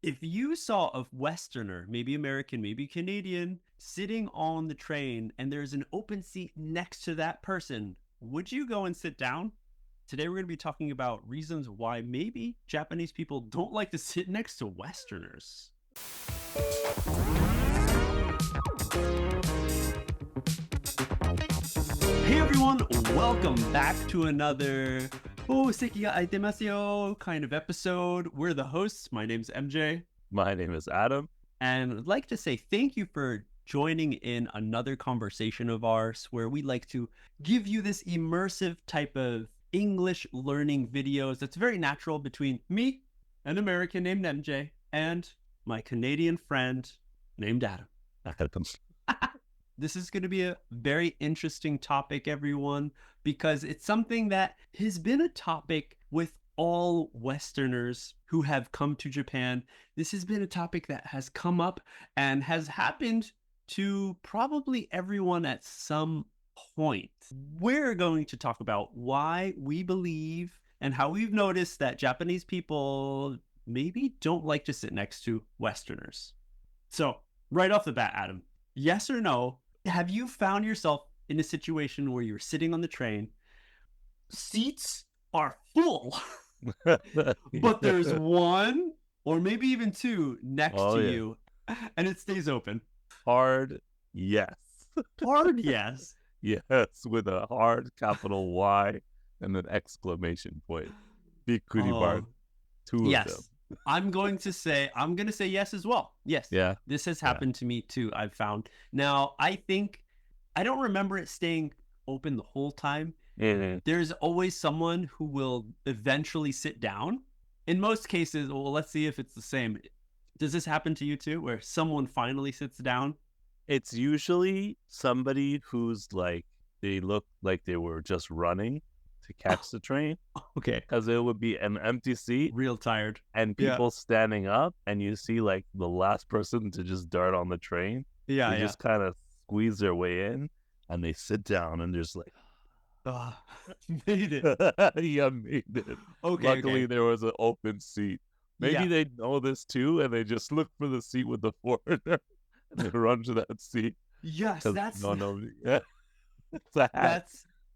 If you saw a Westerner, maybe American, maybe Canadian, sitting on the train and there's an open seat next to that person, would you go and sit down? Today we're going to be talking about reasons why maybe Japanese people don't like to sit next to Westerners. Hey everyone, welcome back to another Seki ga aitemasu yo kind of episode. We're the hosts. My name's MJ. My name is Adam. And I'd like to say thank you for joining in another conversation of ours where we like to give you this immersive type of English learning videos that's very natural between me, an American named MJ, and my Canadian friend named Adam. This is going to be a very interesting topic, everyone, because it's something that has been a topic with all Westerners who have come to Japan. This has been a topic that has come up and has happened to probably everyone at some point. We're going to talk about why we believe and how we've noticed that Japanese people maybe don't like to sit next to Westerners. So, right off the bat, Adam, yes or no? Have you found yourself in a situation where you're sitting on the train, seats are full, but there's one or maybe even two next to you, and it stays open? Hard yes. Hard yes. Yes, with a hard capital Y and an exclamation point. Bikkuri bar. Two Yes. of them. I'm going to say yes as well. Yes. Yeah. This has happened to me too, I've found. Now, I don't remember it staying open the whole time. Mm-hmm. There's always someone who will eventually sit down. In most cases, well, let's see if it's the same. Does this happen to you too, where someone finally sits down? It's usually somebody who's like, they look like they were just running to catch the train. Okay. Because it would be an empty seat. Real tired. And people standing up, and you see like the last person to just dart on the train. Yeah, They just kind of squeeze their way in, and they sit down, and there's like, made it. Yeah, made it. Okay. Luckily, there was an open seat. Maybe they know this too, and they just look for the seat with the foreigner, and they run to that seat. Yes, that's nobody. Yeah. It's a hack.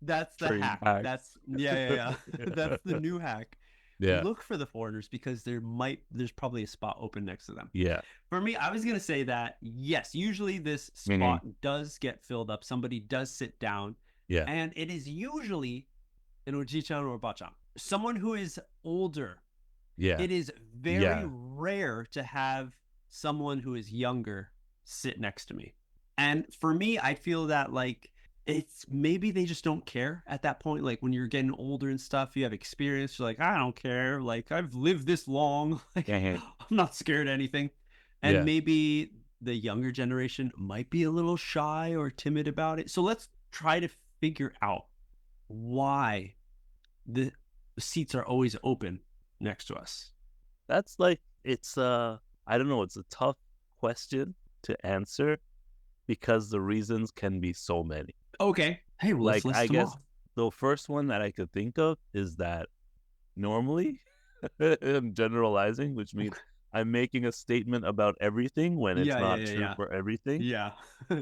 That's the hack. That's that's the new hack. Yeah. Look for the foreigners because there's probably a spot open next to them. Yeah. For me, I was gonna say that yes, usually this spot does get filled up. Somebody does sit down. Yeah. And it is usually an oji-chan or ba-chan, someone who is older. Yeah. It is very rare to have someone who is younger sit next to me. And for me, I feel that like it's maybe they just don't care at that point. Like when you're getting older and stuff, you have experience. You're like, I don't care. Like I've lived this long. Like, I'm not scared of anything. And maybe the younger generation might be a little shy or timid about it. So let's try to figure out why the seats are always open next to us. That's like, it's I don't know, it's a tough question to answer because the reasons can be so many. Okay. Hey, well, let's list I them guess off. the first one that I could think of is that normally, I'm generalizing, which means I'm making a statement about everything when it's not true for everything. Yeah.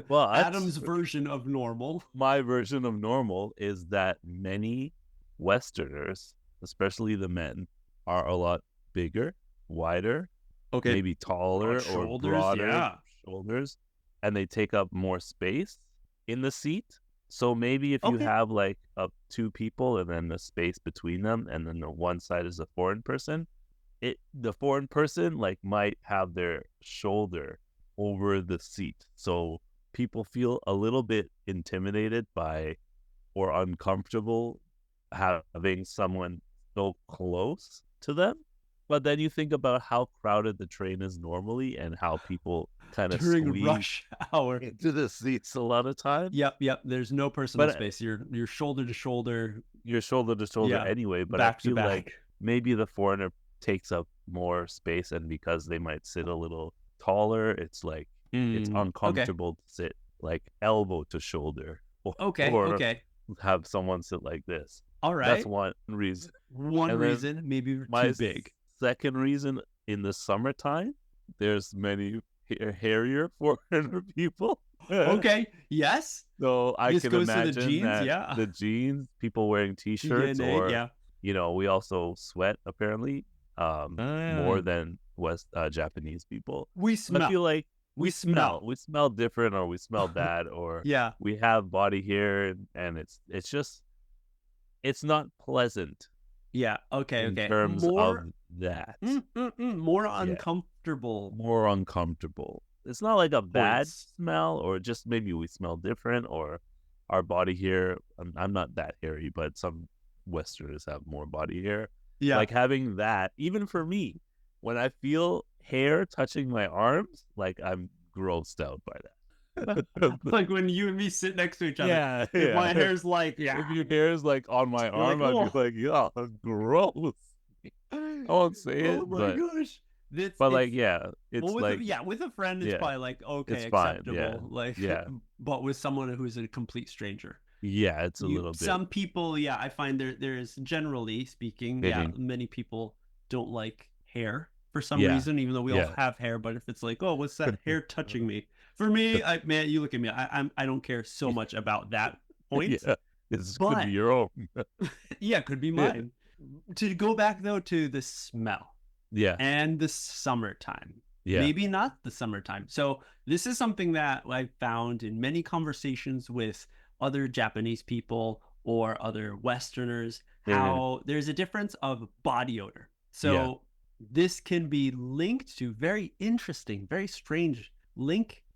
Well, Adam's version of normal. My version of normal is that many Westerners, especially the men, are a lot bigger, wider, maybe taller or broader shoulders, and they take up more space in the seat. So maybe if you have like two people and then the space between them, and then the one side is a foreign person, the foreign person like might have their shoulder over the seat. So people feel a little bit intimidated by or uncomfortable having someone so close to them. But then you think about how crowded the train is normally and how people kind of during rush hour into the seats a lot of time. Yep. There's no personal space. You're shoulder to shoulder. You're shoulder to shoulder anyway. But I feel like maybe the foreigner takes up more space, and because they might sit a little taller, it's like it's uncomfortable to sit like elbow to shoulder. Or have someone sit like this. All right. That's one reason. Maybe we're too big. second reason, in the summertime, there's many hairier foreigner people. Okay. Yes. So I This can goes to the imagine jeans. that Yeah. the jeans, people wearing t-shirts, DNA. or Yeah. we also sweat apparently more than Japanese people. We I smell. feel like We smell. we smell different, or we smell bad, or Yeah. we have body hair, and it's just it's not pleasant Yeah. Okay. in Okay. terms of More. that. More Yeah. uncomfortable. More uncomfortable. It's not like a bad Points. smell, or just maybe we smell different, or our body hair. I'm not that hairy, but some Westerners have more body hair. Yeah. Like having that, even for me, when I feel hair touching my arms, like I'm grossed out by that. Like when you and me sit next to each other. Yeah, If my hair's like, if your hair is like on my arm, like, I'd be like, yeah, gross. I won't say it, oh my gosh. but like, yeah, it's well, like, with a friend, it's yeah, probably like, okay, it's fine, acceptable. yeah, Like, yeah. But with someone who's a complete stranger. Yeah, it's a little bit. Some people, yeah, I find there's generally speaking, yeah, many people don't like hair for some reason, even though we all have hair. But if it's like, oh, what's that hair touching me? For me, man, you look at me, I don't care so much about that point. Yeah, this could be your own. Yeah, it could be mine. To go back though to the smell. Yeah. And the summertime. Yeah. Maybe not the summertime. So this is something that I found in many conversations with other Japanese people or other Westerners, how there's a difference of body odor. So this can be linked to very interesting, very strange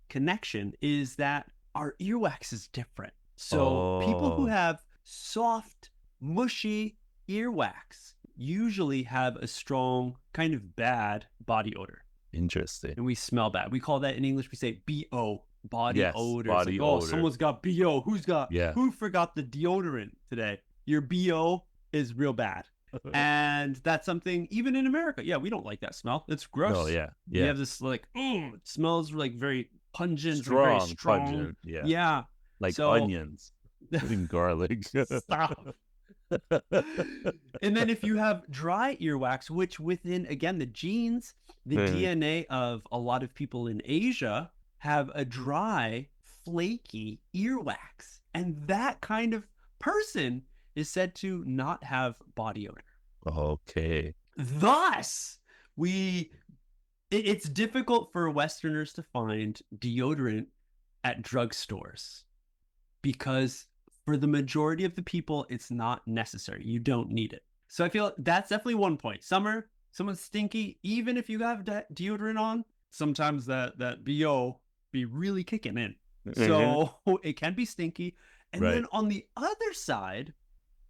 connection is that our earwax is different. So people who have soft, mushy earwax usually have a strong, kind of bad body odor. Interesting. And we smell bad. We call that in English, we say BO, body odor. Body odor. odor. Someone's got BO. Who forgot the deodorant today? Your BO is real bad. And that's something, even in America, we don't like that smell. It's gross. Oh, yeah. You have this like, it smells like very pungent, strong, very strong. Pungent. Yeah. Yeah. Like onions, putting garlic. Stop. And then if you have dry earwax, which within, again, the genes, the DNA of a lot of people in Asia have a dry, flaky earwax. And that kind of person is said to not have body odor. Okay. Thus, it's difficult for Westerners to find deodorant at drugstores because for the majority of the people, it's not necessary. You don't need it. So I feel that's definitely one point. Summer, someone's stinky, even if you have deodorant on, sometimes that BO be really kicking in. So it can be stinky. And then on the other side,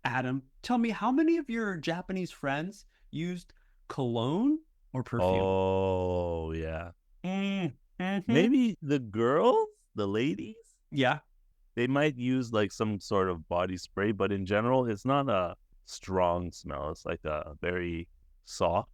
Adam, tell me, how many of your Japanese friends used cologne or perfume? Oh, yeah. Maybe the girls, the ladies? Yeah. They might use like some sort of body spray, but in general, it's not a strong smell. It's like a very soft.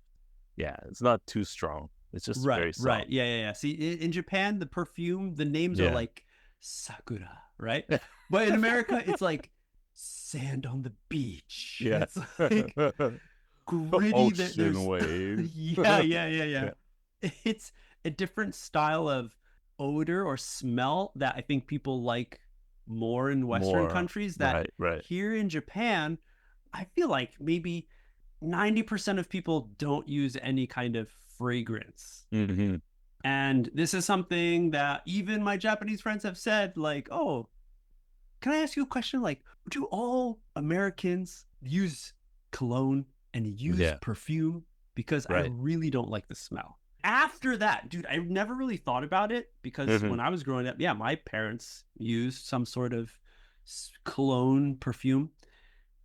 Yeah, it's not too strong. It's just very soft. Right. Yeah. See, in Japan, the perfume, the names are like Sakura, right? But in America, it's like sand on the beach. Yeah. It's like gritty. Ocean waves. Yeah. It's a different style of odor or smell that I think people like more in Western countries. That here in Japan, I feel like maybe 90% of people don't use any kind of fragrance. And this is something that even my Japanese friends have said, like, oh, can I ask you a question? Like, do all Americans use cologne and use perfume? Because I really don't like the smell. After that, dude, I never really thought about it because when I was growing up, my parents used some sort of cologne perfume.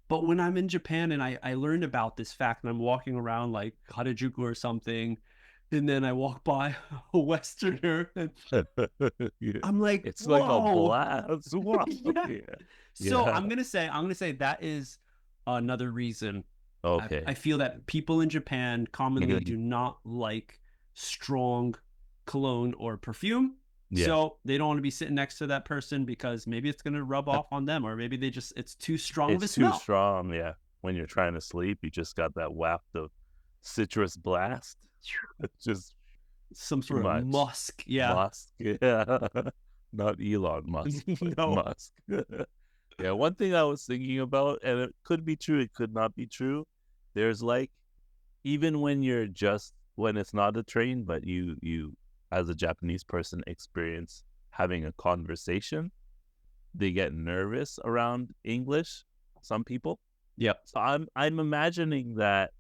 But when I'm in Japan and I learned about this fact and I'm walking around like Harajuku or something, and then I walk by a Westerner and I'm like, it's whoa. like a blast. So I'm gonna say that is another reason. Okay. I feel that people in Japan commonly do not like strong cologne or perfume. So they don't want to be sitting next to that person because maybe it's going to rub off on them, or maybe it's too strong of a smell. It's too strong, when you're trying to sleep, you just got that waft of citrus blast. Just some sort much. of Musk. Yeah. Musk. Yeah. Not Elon Musk. No. Musk. Yeah. One thing I was thinking about, and it could be true, it could not be true. There's like, even when it's not a train, but you as a Japanese person experience having a conversation, they get nervous around English. Some people. Yep. So I'm imagining that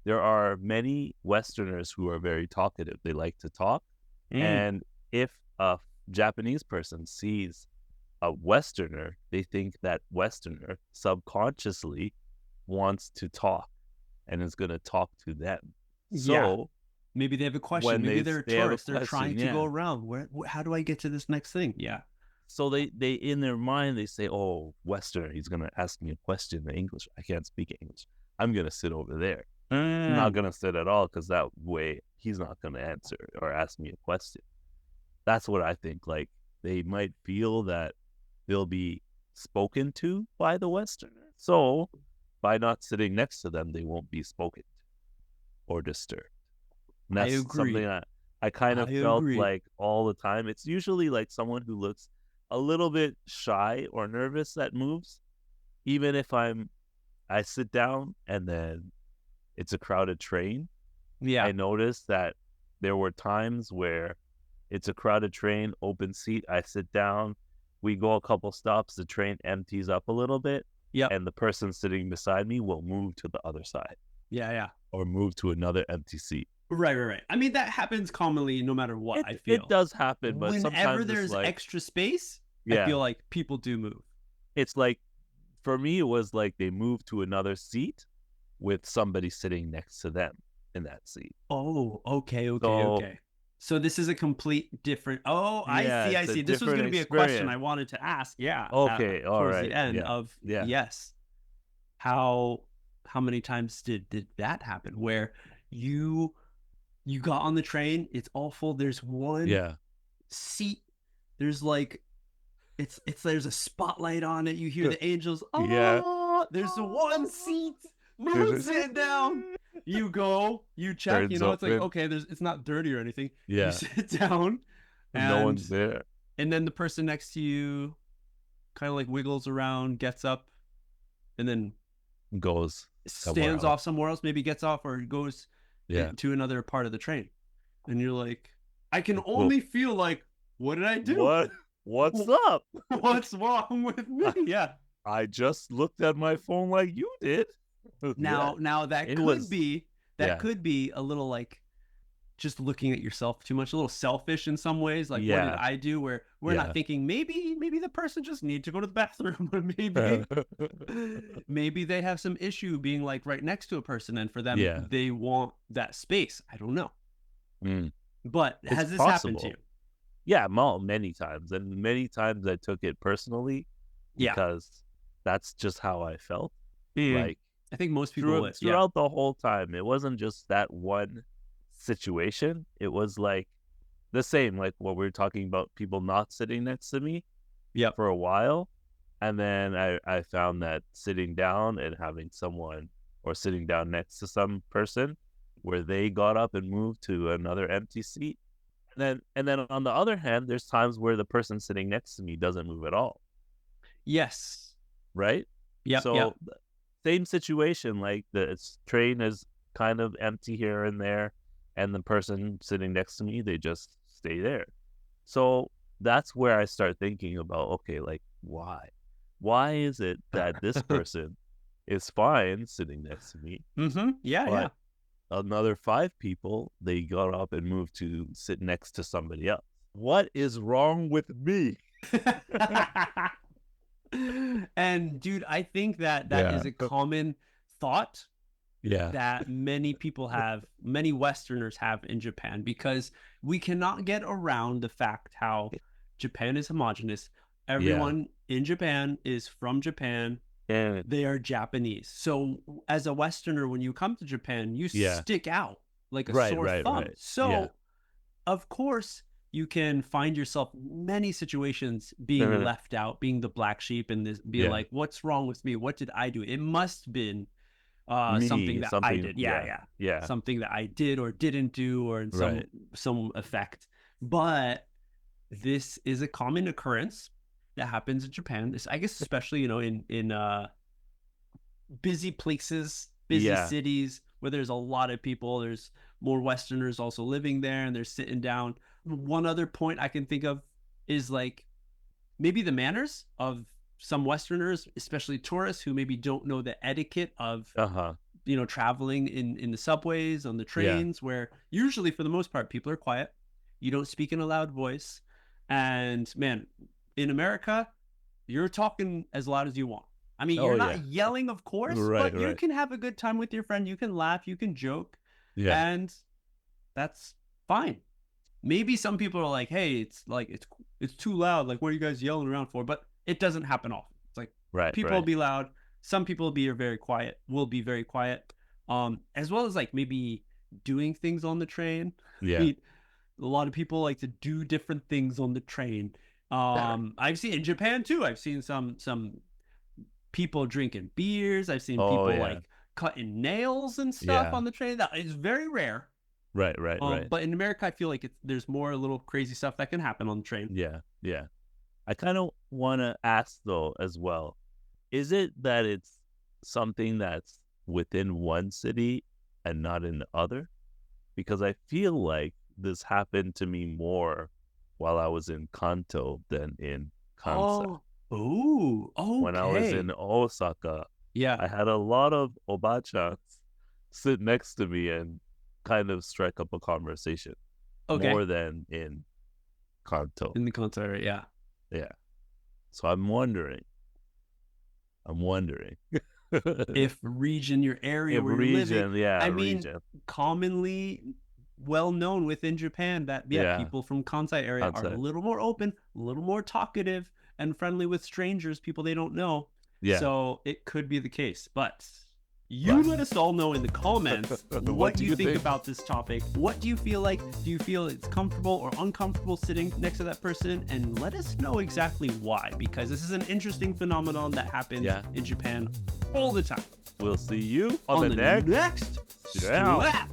there are many Westerners who are very talkative. They like to talk. And if a Japanese person sees a Westerner, they think that Westerner subconsciously wants to talk and is going to talk to them. So maybe they have a question. Maybe they're a tourist. They're trying to go around. How do I get to this next thing? Yeah. So they in their mind, they say, oh, Westerner, he's going to ask me a question in English. I can't speak English. I'm going to sit over there. I'm not going to sit at all, because that way he's not going to answer or ask me a question. That's what I think. Like, they might feel that they'll be spoken to by the Westerner. So by not sitting next to them, they won't be spoken to or disturbed. And that's something I kind of felt like all the time. It's usually like someone who looks a little bit shy or nervous that moves. Even if I sit down and then it's a crowded train. Yeah. I noticed that there were times where it's a crowded train, open seat, I sit down, we go a couple stops, the train empties up a little bit. Yeah. And the person sitting beside me will move to the other side. Yeah. Or move to another empty seat. Right. I mean, that happens commonly no matter what, I feel. It does happen, but whenever sometimes there's like, extra space, I feel like people do move. It's like, for me, it was like they moved to another seat with somebody sitting next to them in that seat. Oh, okay. So this is a complete different. Oh, I see. This was going to be a question I wanted to ask. Yeah. Okay. Towards the end of yes. How many times did that happen? Where you got on the train, it's all full. There's one seat. There's like there's a spotlight on it. You hear the angels. Oh, there's one seat. No, sit down. You go, you check, it's like, okay, it's not dirty or anything. Yeah. You sit down. And no one's there. And then the person next to you kind of like wiggles around, gets up, and then stands off somewhere else, maybe gets off or goes to another part of the train. And you're like, I can only feel like, what did I do? What's up? What's wrong with me? Yeah. I just looked at my phone like you did. Now that could be a little like just looking at yourself too much, a little selfish in some ways. Like, what did I do? Where we're not thinking maybe the person just needs to go to the bathroom, but maybe they have some issue being like right next to a person, and for them they want that space. I don't know. But has this happened to you? Yeah, many times, and many times I took it personally because that's just how I felt. Like, I think most people throughout the whole time, it wasn't just that one situation. It was like the same, like what we were talking about, people not sitting next to me for a while. And then I found that sitting down and having someone, or sitting down next to some person, where they got up and moved to another empty seat. And then on the other hand, there's times where the person sitting next to me doesn't move at all. Yes. Right? Yeah. So same situation, like the train is kind of empty here and there, and the person sitting next to me, they just stay there. So that's where I start thinking about, okay, like, why? Why is it that this person is fine sitting next to me? Yeah. Another 5 people, they got up and moved to sit next to somebody else. What is wrong with me? And dude, I think that is a common thought that many people have, many Westerners have in Japan, because we cannot get around the fact how Japan is homogenous. Everyone in Japan is from Japan. They are Japanese. So as a Westerner, when you come to Japan, you stick out like a sore thumb. So of course you can find yourself many situations being left out, being the black sheep, and being like, what's wrong with me? What did I do? It must have been something that I did. Yeah. Something that I did or didn't do, or in some effect. But this is a common occurrence that happens in Japan. I guess especially, in busy places, busy cities where there's a lot of people. There's more Westerners also living there, and they're sitting down. One other point I can think of is like maybe the manners of some Westerners, especially tourists who maybe don't know the etiquette of traveling in the subways, on the trains, where usually for the most part people are quiet. You don't speak in a loud voice, and man, in America you're talking as loud as you want. I mean, you're not yelling, of course, but you can have a good time with your friend. You can laugh, you can joke, and that's fine. Maybe some people are like, hey, it's too loud. Like, what are you guys yelling around for? But it doesn't happen often. It's like people will be loud. Some people will be very quiet. As well as like maybe doing things on the train. Yeah. I mean, a lot of people like to do different things on the train. I've seen in Japan too. I've seen some people drinking beers. I've seen people like cutting nails and stuff on the train. That is very rare. Right. But in America, I feel like there's more little crazy stuff that can happen on the train. Yeah. I kind of want to ask though as well, is it that it's something that's within one city and not in the other? Because I feel like this happened to me more while I was in Kanto than in Kansai. Oh, okay. When I was in Osaka, I had a lot of obachans sit next to me and kind of strike up a conversation. More than in Kanto. In the Kanto area, Yeah. So I'm wondering if your area where you're living. I mean, commonly well known within Japan that people from Kansai area are a little more open, a little more talkative and friendly with strangers, people they don't know. So it could be the case, but let us all know in the comments what you think about this topic. What do you feel like? Do you feel it's comfortable or uncomfortable sitting next to that person? And let us know exactly why, because this is an interesting phenomenon that happens in Japan all the time. We'll see you on the next slap.